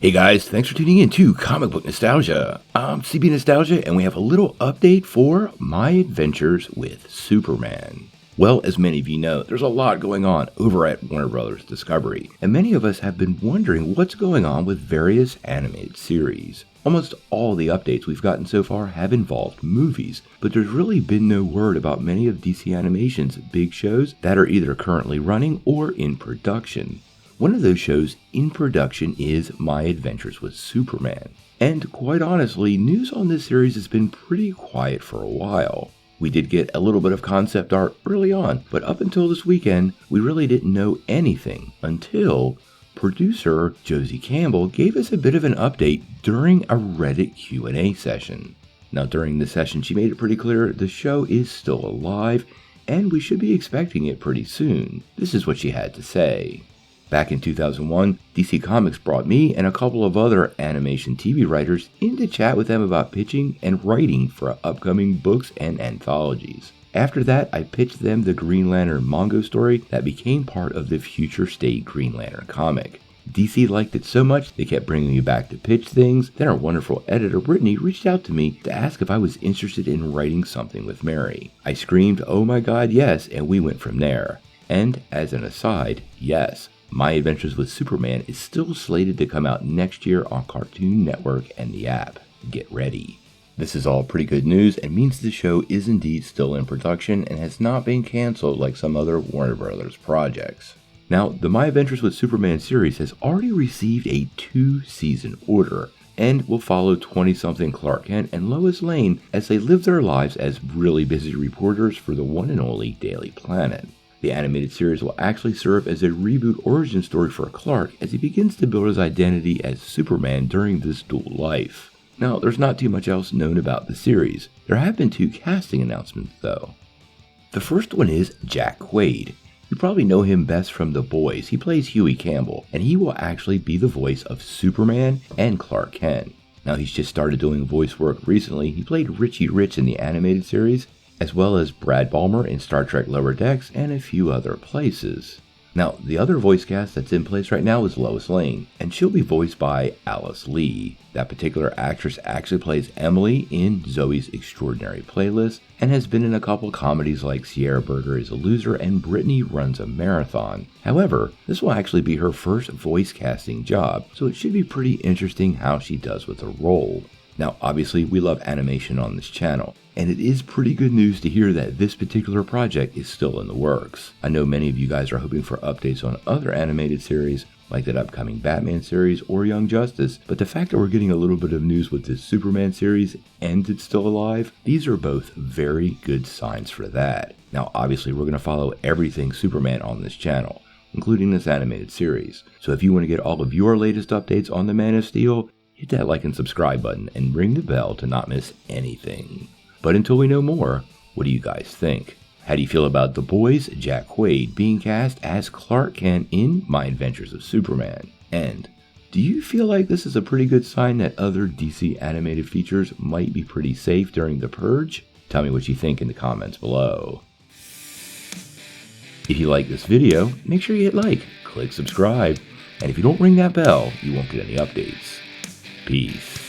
Hey guys, thanks for tuning in to Comic Book Nostalgia. I'm CB Nostalgia, and we have a little update for My Adventures with Superman. Well, as many of you know, there's a lot going on over at Warner Bros. Discovery, and many of us have been wondering what's going on with various animated series. Almost all the updates we've gotten so far have involved movies, but there's really been no word about many of DC Animation's big shows that are either currently running or in production. One of those shows in production is My Adventures with Superman. And quite honestly, news on this series has been pretty quiet for a while. We did get a little bit of concept art early on, but up until this weekend, we really didn't know anything until producer Josie Campbell gave us a bit of an update during a Reddit Q&A session. Now, during this session, she made it pretty clear the show is still alive, and we should be expecting it pretty soon. This is what she had to say. Back in 2001, DC Comics brought me and a couple of other animation TV writers in to chat with them about pitching and writing for upcoming books and anthologies. After that, I pitched them the Green Lantern manga story that became part of the Future State Green Lantern comic. DC liked it so much they kept bringing me back to pitch things. Then our wonderful editor Brittany reached out to me to ask if I was interested in writing something with Mary. I screamed, "Oh my god, yes," and we went from there. And as an aside, yes, My Adventures with Superman is still slated to come out next year on Cartoon Network and the app. Get ready. This is all pretty good news and means the show is indeed still in production and has not been canceled like some other Warner Bros. Projects. Now, the My Adventures with Superman series has already received a 2-season order and will follow 20-something Clark Kent and Lois Lane as they live their lives as really busy reporters for the one and only Daily Planet. The animated series will actually serve as a reboot origin story for Clark as he begins to build his identity as Superman during this dual life. Now, there's not too much else known about the series. There have been 2 casting announcements, though. The first one is Jack Quaid. You probably know him best from The Boys. He plays Huey Campbell, and he will actually be the voice of Superman and Clark Kent. Now, he's just started doing voice work recently. He played Richie Rich in the animated series, as well as Brad Balmer in Star Trek Lower Decks and a few other places. Now, the other voice cast that's in place right now is Lois Lane, and she'll be voiced by Alice Lee. That particular actress actually plays Emily in Zoe's Extraordinary Playlist, and has been in a couple comedies like Sierra Burger is a Loser and Brittany Runs a Marathon. However, this will actually be her first voice casting job, so it should be pretty interesting how she does with the role. Now, obviously, we love animation on this channel, and it is pretty good news to hear that this particular project is still in the works. I know many of you guys are hoping for updates on other animated series, like that upcoming Batman series or Young Justice, but the fact that we're getting a little bit of news with this Superman series and it's still alive, these are both very good signs for that. Now, obviously, we're going to follow everything Superman on this channel, including this animated series. So if you want to get all of your latest updates on the Man of Steel, hit that like and subscribe button and ring the bell to not miss anything. But until we know more, what do you guys think? How do you feel about The Boys' Jack Quaid being cast as Clark Kent in My Adventures of Superman? And do you feel like this is a pretty good sign that other DC animated features might be pretty safe during the purge? Tell me what you think in the comments below. If you like this video, make sure you hit like, click subscribe, and if you don't ring that bell, you won't get any updates. Peace.